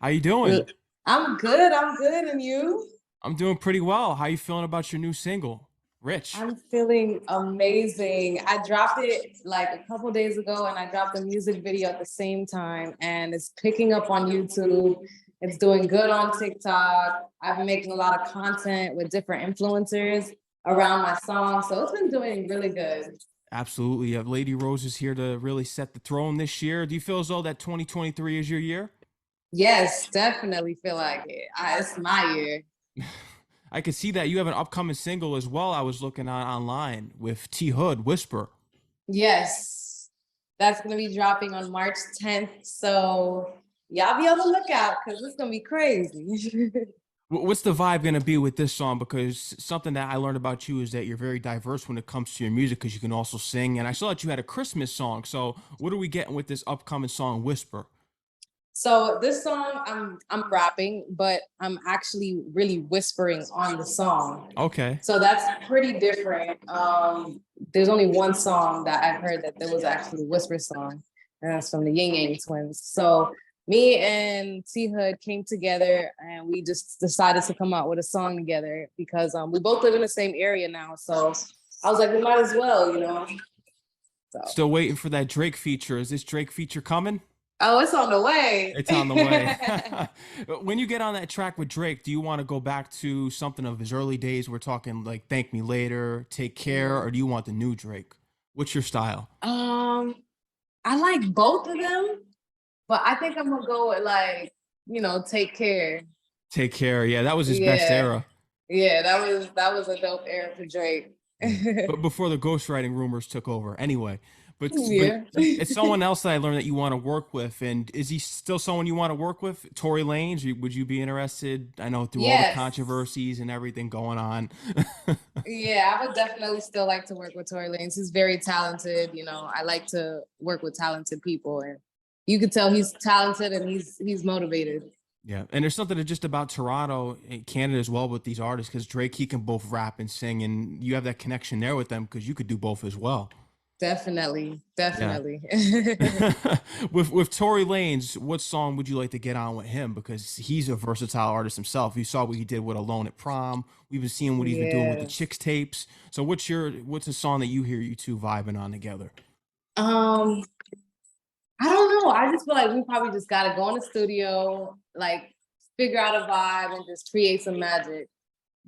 How you doing? I'm good. I'm good. And you? I'm doing pretty well. How you feeling about your new single, Rich? I'm feeling amazing. I dropped it like a couple days ago and I dropped the music video at the same time and it's picking up on YouTube. It's doing good on TikTok. I've been making a lot of content with different influencers around my song. So it's been doing really good. Absolutely. Ladii Rose is here to really set the throne this year. Do you feel as though that 2023 is your year? Yes, definitely feel like it. It's my year. I could see that you have an upcoming single as well. I was looking on online with T Hood, Whisper. Yes, that's going to be dropping on March 10th. So y'all be on the lookout because it's going to be crazy. What's the vibe gonna be with this song? Because something that I learned about you is that you're very diverse when it comes to your music, because you can also sing. And I saw that you had a Christmas song. So what are we getting with this upcoming song, Whisper? So this song, I'm rapping, but I'm actually really whispering on the song. Okay. So that's pretty different. There's only one song that I've heard that there was actually a whisper song, and that's from the Ying Yang Twins. So me and T Hood came together, and we just decided to come out with a song together because we both live in the same area now. So I was like, we might as well. So Still waiting for that Drake feature. Is this Drake feature coming? oh, it's on the way. It's on the way. When you get on that track with Drake, do you want to go back to something of his early days? We're talking like Thank Me Later, Take Care, or do you want the new Drake? What's your style? Um, I like both of them, but I think I'm gonna go with take care. Take Care. Yeah, that was his best Yeah, era. yeah, that was a dope era for Drake. Yeah. But before the ghostwriting rumors took over. Anyway, but Yeah. it's someone else that I learned that you want to work with. And is he still someone you want to work with? Tory Lanez, would you be interested? I know through all the Yes. controversies and everything going on. Yeah, I would definitely still like to work with Tory Lanez. He's very talented. I like to work with talented people, and you can tell he's talented and he's motivated. Yeah, and there's something just about Toronto and Canada as well with these artists, because Drake, he can both rap and sing, and you have that connection there with them because you could do both as well. Definitely, Yeah. definitely. With Tory Lanez, what song would you like to get on with him? Because he's a versatile artist himself. You saw what he did with Alone at Prom. We've been seeing what he's been doing with the Yes. Chicks tapes. So what's a song that you hear you two vibing on together? Um, I don't know. I just feel like we probably just gotta go in the studio, like figure out a vibe and just create some magic.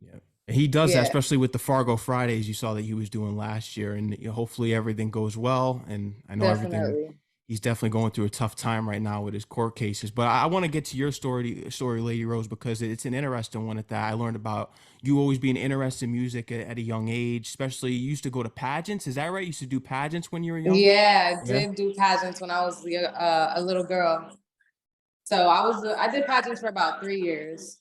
Yeah. He does that, Yeah, especially with the Fargo Fridays you saw that he was doing last year. And hopefully everything goes well. And I know everything, definitely. he's definitely going through a tough time right now with his court cases. But I want to get to your story, Lady Rose, because it's an interesting one at that. I learned about you always being interested in music at a young age, especially you used to go to pageants. Is that right? You used to do pageants when you were younger? Yeah, I Yeah. did do pageants when I was a little girl. So I did pageants for about 3 years.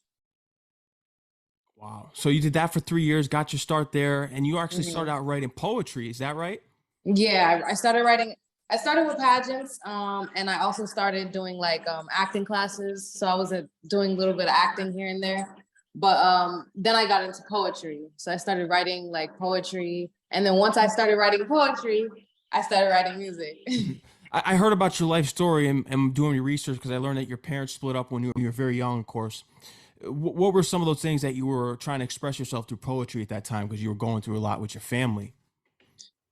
Wow. So you did that for 3 years, got your start there, and you actually started Hmm. out writing poetry. Is that right? Yeah, I started writing. I started with pageants, and I also started doing like acting classes. So I was doing a little bit of acting here and there. But then I got into poetry. So I started writing like poetry, and then once I started writing poetry, I started writing music. I heard about your life story and doing your research because I learned that your parents split up when you were very young, of course. What were some of those things that you were trying to express yourself through poetry at that time because you were going through a lot with your family?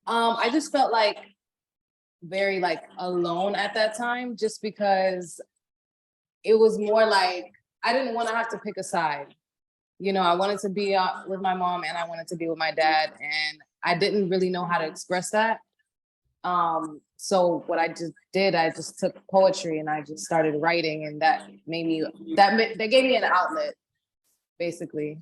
I just felt like very like alone at that time, just because it was more like I didn't want to have to pick a side. I wanted to be with my mom and I wanted to be with my dad, and I didn't really know how to express that. So what I just did, I just took poetry and I just started writing, and that made me that gave me an outlet, basically.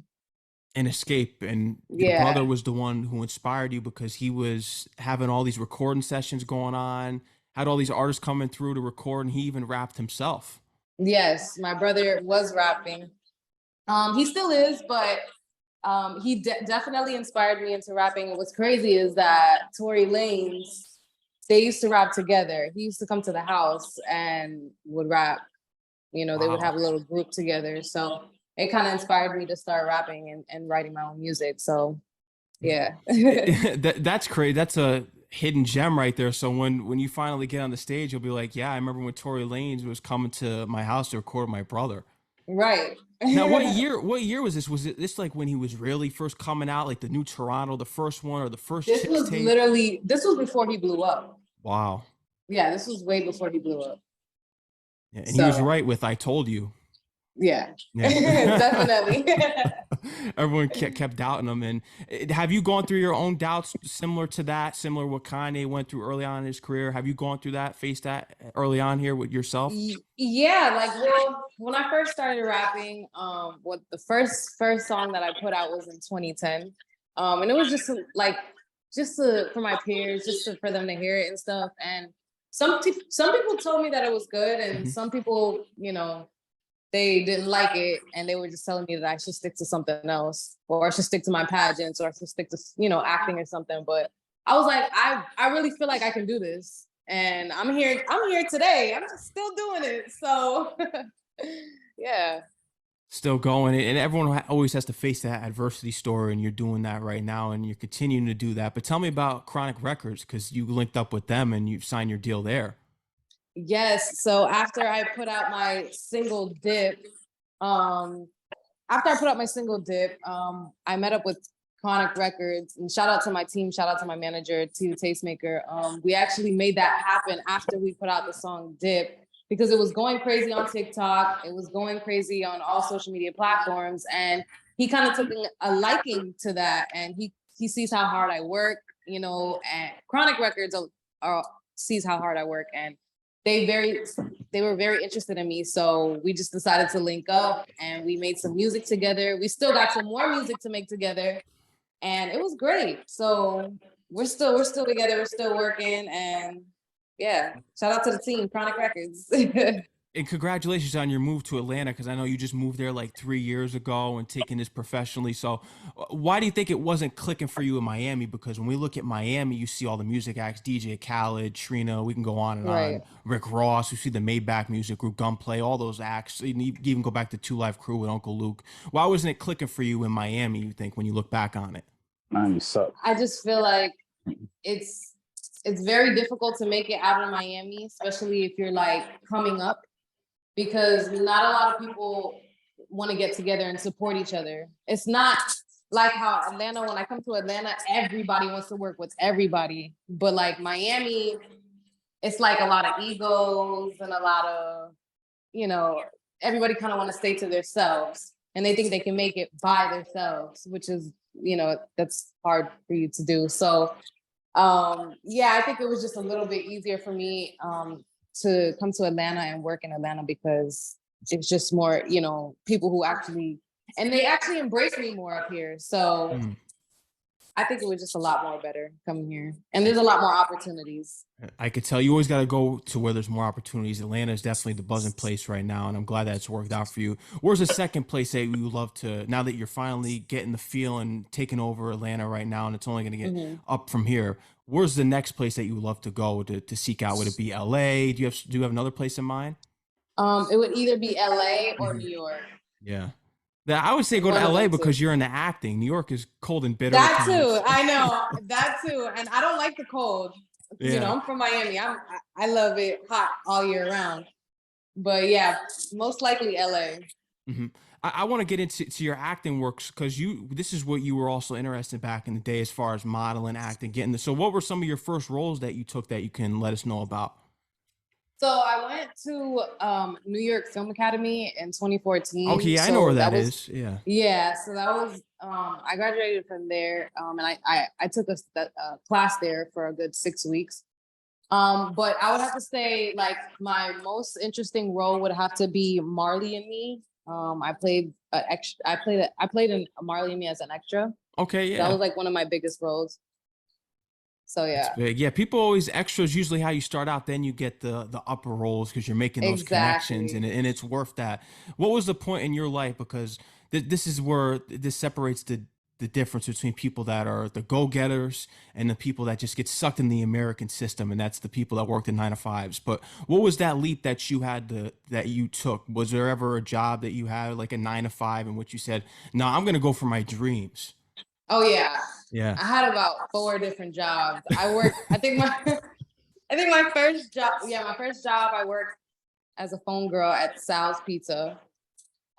An escape, and your brother Yeah. was the one who inspired you because he was having all these recording sessions going on, had all these artists coming through to record, and he even rapped himself. Yes, my brother was rapping. He still is, but he definitely inspired me into rapping. And what's crazy is that Tory Lanez, they used to rap together. He used to come to the house and would rap. They would have Wow. a little group together. So it kind of inspired me to start rapping and writing my own music. So yeah. That's crazy. That's a hidden gem right there. So when you finally get on the stage, you'll be like, yeah, I remember when Tory Lanez was coming to my house to record my brother. Right. Now, what year was this? Was it this like when he was really first coming out, like the new Toronto, the first one, or the first This Chicks was tape? literally, this was before he blew up. Wow. Yeah, this was way before he blew up. Yeah, and he was So right with "I told you." yeah, Yeah. definitely. Everyone kept doubting him. And have you gone through your own doubts similar to that, similar what Kanye went through early on in his career? Have you gone through that, faced that early on here with yourself? Yeah, like, well, when I first started rapping, what the first song that I put out was in 2010. And it was just like for my peers, for them to hear it and stuff. And some people told me that it was good, and Mhm. some people, they didn't like it, and they were just telling me that I should stick to something else, or I should stick to my pageants, or I should stick to acting or something. But I was like, I really feel like I can do this, and I'm here today. I'm just still doing it. So yeah. Still going, and everyone always has to face that adversity story, and you're doing that right now, and you're continuing to do that. But tell me about Chronic Records because you linked up with them and you signed your deal there. Yes. So um, after I put out my single Dip, I met up with Chronic Records, and shout out to my team, shout out to my manager, to Tastemaker. We actually made that happen after we put out the song Dip, because it was going crazy on TikTok. It was going crazy on all social media platforms. And he kind of took a liking to that. And he sees how hard I work, and Chronic Records sees how hard I work. And they very they were very interested in me. So we just decided to link up, and we made some music together. We still got some more music to make together, and it was great. So we're still together, we're still working, and yeah, shout out to the team, Chronic Records. And congratulations on your move to Atlanta because I know you just moved there like 3 years ago and taking this professionally. So, why do you think it wasn't clicking for you in Miami? Because when we look at Miami, you see all the music acts: DJ Khaled, Trina. We can go on and on. Right. Rick Ross. We see the Maybach Music Group, Gunplay, all those acts. You even go back to Two Live Crew with Uncle Luke. Why wasn't it clicking for you in Miami? You think when you look back on it? Man, you suck. I just feel like it's it's very difficult to make it out of Miami, especially if you're like coming up, because not a lot of people want to get together and support each other. It's not like how Atlanta, when I come to Atlanta, everybody wants to work with everybody. But like Miami, it's like a lot of egos and a lot of, you know, everybody kind of want to stay to themselves, and they think they can make it by themselves, which is, that's hard for you to do. So yeah, I think it was just a little bit easier for me to come to Atlanta and work in Atlanta, because it's just more, people who actually, and they actually embrace me more up here. So Hmm. I think it was just a lot more better coming here. And there's a lot more opportunities. I could tell you always got to go to where there's more opportunities. Atlanta is definitely the buzzing place right now, and I'm glad that it's worked out for you. Where's the second place that you love to, now that you're finally getting the feel and taking over Atlanta right now, and it's only going to get Mhm. up from here? Where's the next place that you would love to go to seek out? Would it be LA? Do you have another place in mind? It would either be LA or Mhm. New York. Yeah. I would say go to One of LA them two. because you're into acting. New York is cold and bitter at That too. times. I know. That too. And I don't like the cold. Yeah. I'm from Miami. I love it hot all year round. But yeah, most likely LA. hmm I want to get into your acting works because this is what you were also interested in back in the day as far as modeling, acting, getting this. So, what were some of your first roles that you took that you can let us know about? So I went to New York Film Academy in Okay, 2014. yeah, I know where So that that was, is. Yeah. yeah. So that was I graduated from there, and I took a class there for a good 6 weeks. But I would have to say, like, my most interesting role would have to be Marley and Me. I played extra. I played in Marley and Me as an extra. Okay, That yeah. was like one of my biggest roles. So That's yeah, big. Yeah, people always extras usually how you start out, then you get the upper roles because you're making those connections exactly. and it's worth that. What was the point in your life? Because this is where this separates the difference between people that are the go-getters and the people that just get sucked in the American system, and that's the people that worked in 9 to 5s. But what was that leap that that you took? Was there ever a job that you had like a 9 to 5 in which you said, "No, I'm going to go for my dreams"? Oh yeah. Yeah. I had about 4 different jobs. I worked, I think my I think my first job, yeah, my first job I worked as a phone girl at Sal's Pizza.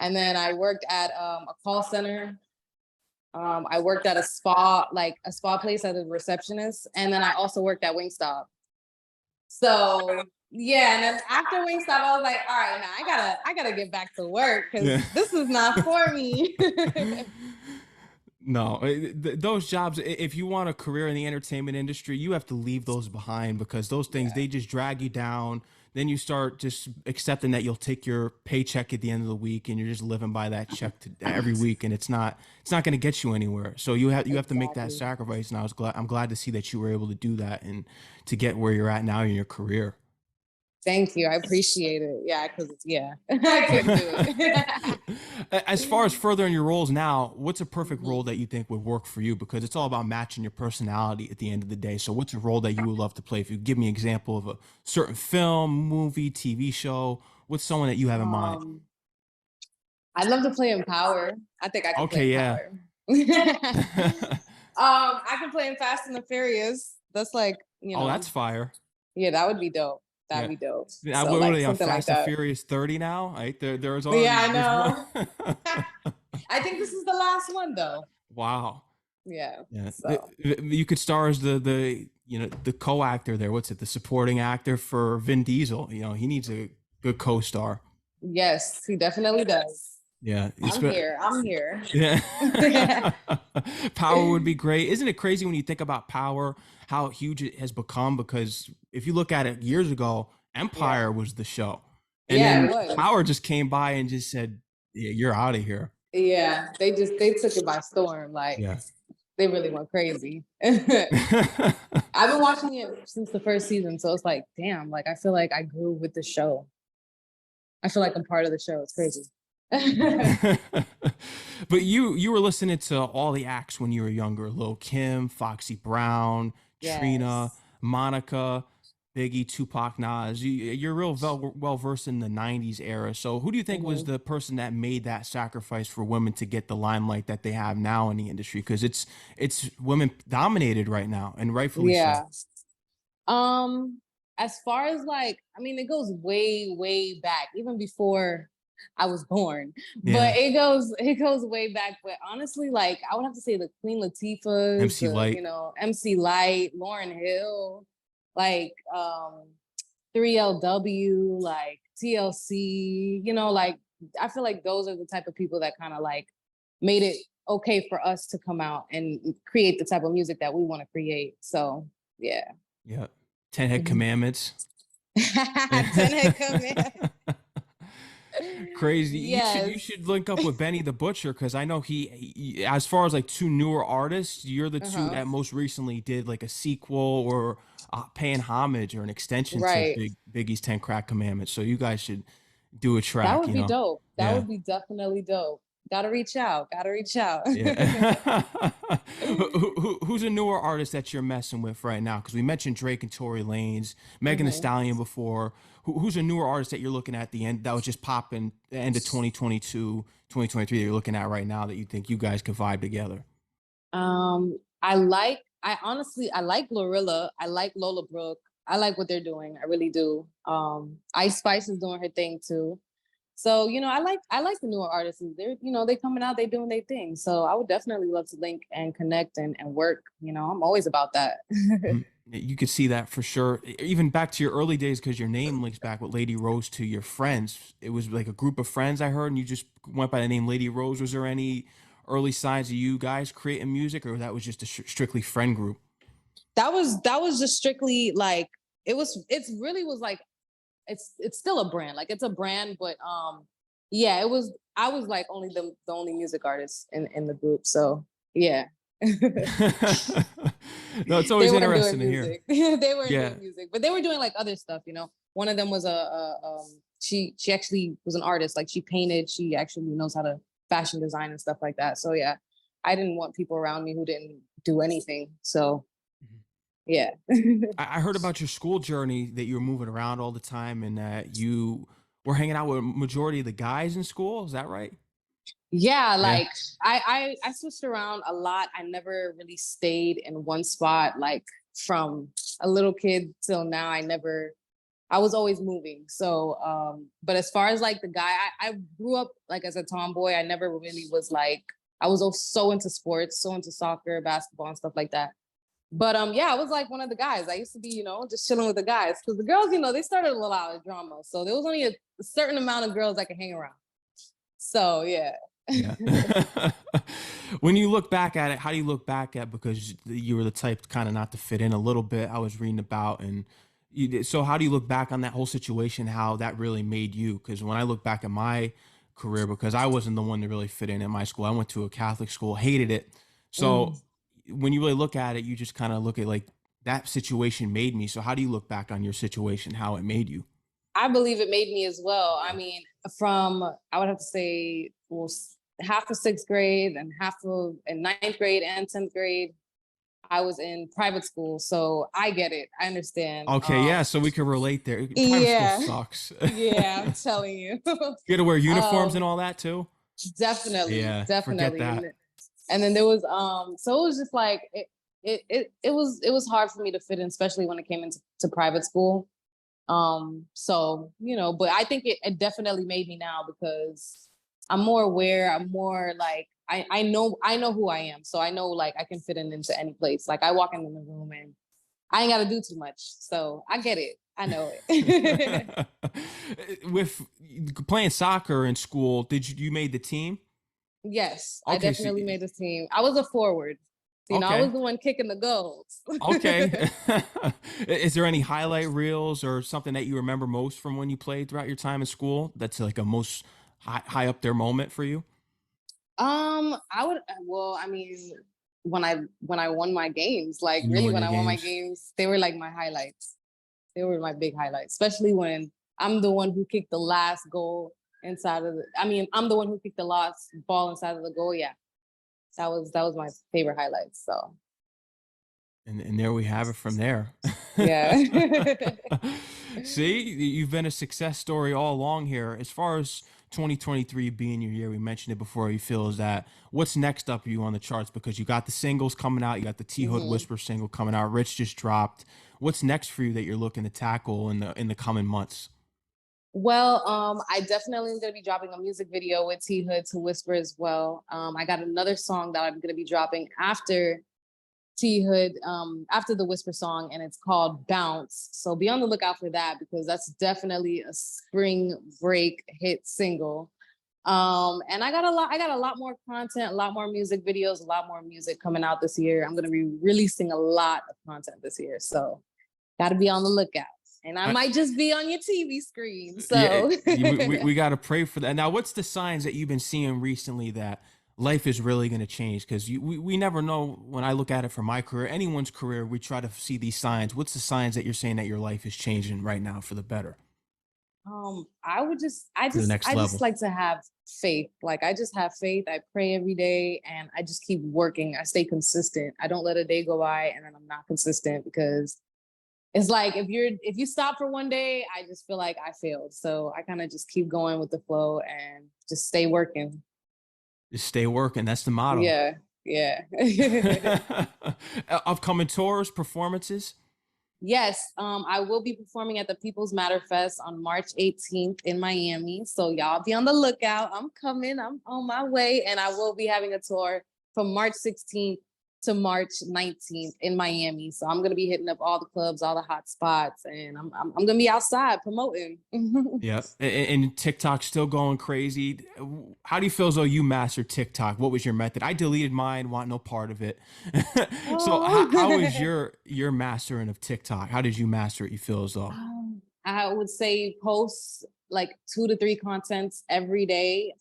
And then I worked at a call center. I worked at a spa, like a spa place as a receptionist. And then I also worked at Wingstop. So yeah, and then after Wingstop, I was like, all right, now I gotta get back to work Yeah. because this is not for me. No, those jobs, if you want a career in the entertainment industry, you have to leave those behind because those things, Yeah, they just drag you down. Then you start just accepting that you'll take your paycheck at the end of the week and you're just living by that check every week, and it's not going to get you anywhere. So you have to make that exactly. sacrifice, and I'm glad to see that you were able to do that and to get where you're at now in your career. Thank you. I appreciate it. Yeah, because yeah, I couldn't do As far as it. furthering your roles now, what's a perfect role Mhm. that you think would work for you? Because it's all about matching your personality at the end of the day. So, what's a role that you would love to play? If you give me an example of a certain film, movie, TV show, what's someone that you have in mind? Um, I'd love to play in Power. I think I could play Okay, in yeah. Power. I can play in Fast and the Furious. That's like, Oh, that's fire. yeah, that would be dope. That'd Yeah. be dope. Yeah, So what are like they on something like Fast and that. Furious 30 now? Right? Yeah, I There's one. know. I think this is the last one though. Wow. Yeah. Yeah. So You could star as the co-actor there. What's it? The supporting actor for Vin Diesel. He needs a good co-star. yes, he definitely does. Yeah. I'm here. I'm here. Yeah. Power would be great. Isn't it crazy when you think about Power, how huge it has become? Because if you look at it years ago, Yeah. Empire was the show. And Yeah, then it was. Power just came by and just said, yeah, you're out of here. Yeah. They took it by storm. Like Yeah. they really went crazy. I've been watching it since the first season, so it's like, damn, like I feel like I grew with the show. I feel like I'm part of the show. It's crazy. But you were listening to all the acts when you were younger: Lil Kim, Foxy Brown, Trina, Yes. Monica, Biggie, Tupac, Nas. You're real well versed in the '90s era. So who do you think was Mhm. the person that made that sacrifice for women to get the limelight that they have now in the industry? Because it's women dominated right now, and rightfully so. Yeah. Um, as far as like, I mean, it goes way, way back, even before I was born. But Yeah, it goes way back. But honestly, like I would have to say the Queen Latifahs, MC the Light. MC Light, Lauren Hill, like 3LW, like TLC, like I feel like those are the type of people that kind of like made it okay for us to come out and create the type of music that we want to create. So yeah. Yeah, Ten Head Mhm. Commandments. 10 come in. Crazy. You Yes. should link up with Benny the Butcher because I know as far as like two newer artists, you're the two Uh-huh. that most recently did like a sequel or paying homage or an extension to Right. Biggie's Ten Crack Commandments. So you guys should do a That track. would be dope. That Yeah. would be definitely dope. Gotta reach out. Gotta reach out. Yeah. Who's a newer artist that you're messing with right now? Because we mentioned Drake and Tory Lanez, Megan Thee Mhm. Stallion before. Who's a newer artist that you're looking at the end that was just popping the end of 2022, 2023 that you're looking at right now that you think you guys could vibe together? I like Glorilla. I like Lola Brooke. I like what they're doing. I really do. Ice Spice is doing her thing too. So, I like the newer artists. They coming out, they doing their thing. So I would definitely love to link and connect and work. I'm always about that. Mhm. You could see that for sure. Even back to your early days, because your name links back with Lady Rose to your friends. It was like a group of friends I heard, and you just went by the name Lady Rose. Was there any early signs of you guys creating music, or that was just a strictly friend group? That was just strictly like it's really was like it's still a brand. Like it's a brand, but yeah, I was like only the only music artist in the group. So yeah. No, it's They always weren't doing interesting to hear. music. They weren't Yeah. doing music, but they were doing like other stuff. One of them was she actually was an artist. Like she painted. She actually knows how to fashion design and stuff like that. So yeah, I didn't want people around me who didn't do anything. So yeah. I heard about your school journey that you were moving around all the time and that you were hanging out with a majority of the guys in school. Is that right? Yeah, Yeah. like I switched around a lot. I never really stayed in one spot. Like from a little kid till now, I was always moving. So, but as far as like the guy, I grew up like as a tomboy. I never really was like, I was so into sports, so into soccer, basketball, and stuff like that. But yeah, I was like one of the guys. I used to be, just chilling with the guys because the girls, they started a lot of drama. So there was only a certain amount of girls I could hang around. So yeah. Yeah. When you look back at it, how do you look back at, because you were the type kind of not to fit in a little bit, I was reading about, and so how do you look back on that whole situation, how that really made you? Because when I look back at my career, because I wasn't the one to really fit in my school, I went to a Catholic school, hated it. So Mm. when you really look at it, you just kind of look at like that situation made me. So how do you look back on your situation, how it made you? I believe it made me as well. I mean, from I would have to say, well, half of sixth grade and half of in ninth grade and 10th grade, I was in private school, so I get it. I understand. Okay, yeah, so we can relate there. Private school Yeah, sucks. yeah, I'm telling you. You had to wear uniforms and um, all that too? definitely, Yeah, forget definitely, that. and then there was so it was just like it was hard for me to fit in, especially when it came into private school. So, but I think it definitely made me now because I'm more aware. I'm more like I know who I am. So I know like I can fit in into any place. Like I walk in the room and I ain't gotta do too much. So I get it. I know it. With playing soccer in school, you made the team? Yes, I Okay, so definitely made this team. I was a forward. I was okay. the one kicking the goals. Okay. Is there any highlight reels or something that you remember most from when you played throughout your time in school that's like a most high up there moment for you? I would well, I mean, when I won my games, like When you really win when your I won my games? games, they were like my highlights. They were my big highlights, especially when I'm the one who kicked the last goal inside of the I mean, I'm the one who kicked the last ball inside of the goal. Yeah. That was my favorite highlights. So And there we have it from there. yeah. See, you've been a success story all along here. As far as 2023 being your year, we mentioned it before, you feel is that what's next up for you on the charts? Because you got the singles coming out, you got the T Hood Mhm. Whisper single coming out, Rich just dropped. What's next for you that you're looking to tackle in the coming months? Well, I definitely am gonna be dropping a music video with T Hood to Whisper as well. I got another song that I'm gonna be dropping after T Hood, after the Whisper song, and it's called Bounce. So be on the lookout for that because that's definitely a spring break hit single. And I got a lot more content, a lot more music videos, a lot more music coming out this year. I'm gonna be releasing a lot of content this year. So gotta be on the lookout. And I I, might just be on your TV screen. yeah, So we got to pray for that. Now, what's the signs that you've been seeing recently that life is really going to change? Because we never know. When I look at it from my career, anyone's career, we try to see these signs. What's the signs that you're saying that your life is changing right now for the better, I would just I to the just next I just level? like to have faith. Like I just have faith. I pray every day and I just keep working. I stay consistent. I don't let a day go by and then I'm not consistent because it's like if you stop for one day, I just feel like I failed. So I kind of just keep going with the flow and just stay working. Just stay working. That's the motto. Yeah. Yeah. Upcoming tours, performances. Yes, I will be performing at the People's Matter Fest on March 18th in Miami. So y'all be on the lookout. I'm coming. I'm on my way, and I will be having a tour from March 16th to March 19th in Miami. So I'm gonna be hitting up all the clubs, all the hot spots, and I'm gonna be outside promoting. Yeah, and TikTok's still going crazy. How do you feel as though you mastered TikTok? What was your method? I deleted mine, want no part of it. So how was Oh. your mastering of TikTok? How did you master it? You feel as though? I would say post like 2 to 3 contents every day.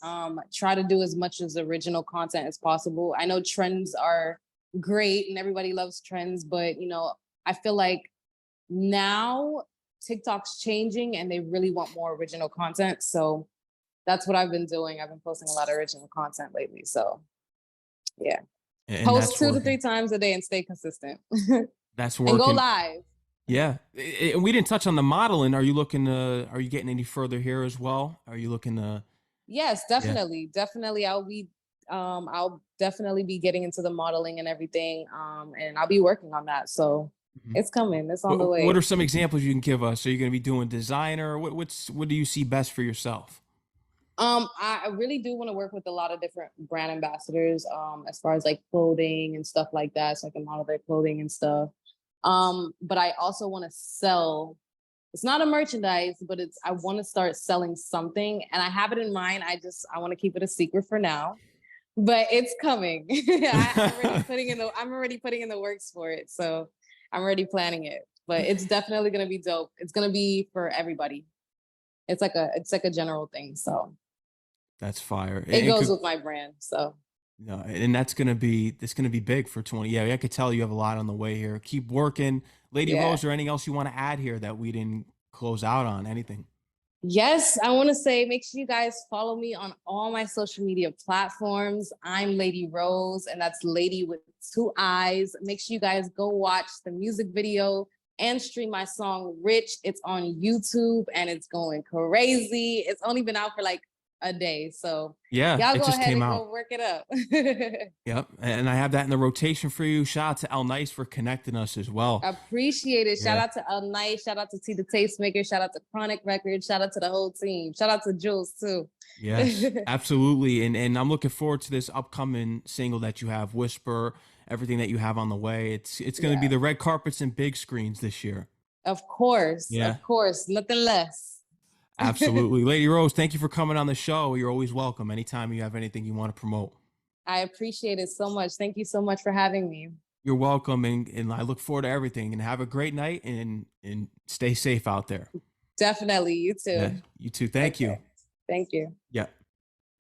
Try to do as much as original content as possible. I know trends are great and everybody loves trends, but I feel like now TikTok's changing and they really want more original content. So that's what I've been doing. I've been posting a lot of original content lately. So yeah. And Post that's 2 to 3 working. times a day and stay consistent. That's And go working. live. Yeah, and we didn't touch on the modeling. Are you looking to? Are you getting any further here as well? Are you looking to? Yes, Yeah. definitely. Definitely. I'll definitely be getting into the modeling and everything. And I'll be working on that. So Mhm. it's coming. It's on the What are way. some examples you can give us? Are you going to be doing designer? What do you see best for yourself? I really do want to work with a lot of different brand ambassadors, as far as like clothing and stuff like that. So I can model their clothing and stuff. But I also want to sell. It's not a merchandise, but it's I want to start selling something, and I have it in mind. I want to keep it a secret for now, but it's coming. I'm already putting in the works for it. So I'm already planning it. But it's definitely gonna be dope. It's gonna be for everybody. It's like a general thing. So That's fire. it And goes could, with my brand. So no, and that's gonna be big for 20. Yeah, I could tell you have a lot on the way here. Keep working. Lady yeah. Rose, or anything else you want to add here that we didn't close out on? Anything? Yes, I want to say make sure you guys follow me on all my social media platforms. I'm Ladii Rose, and that's Lady with two eyes. Make sure you guys go watch the music video and stream my song Rich. It's on YouTube and it's going crazy. It's only been out for like a day. So Yeah, y'all it go just ahead came and out. go work it up. Yep, and I have that in the rotation for you. Shout out to El Nice for connecting us as well. Appreciate it. Shout Yeah. out to El Night. Shout out to T the Tastemaker. Shout out to Chronic Records. Shout out to the whole team. Shout out to Jules too. Yes, absolutely. And I'm looking forward to this upcoming single that you have, Whisper, everything that you have on the way. It's going to be Yeah. the red carpets and big screens this year. Of Yeah, course, nothing less. absolutely. Lady Rose, thank you for coming on the show. You're always welcome anytime you have anything you want to promote. I appreciate it so much. Thank you so much for having me. You're welcome, and I look forward to everything. And have a great night, and stay safe out there. Definitely, you Yeah, too. you too. Thank you. Okay. Thank you. Yeah.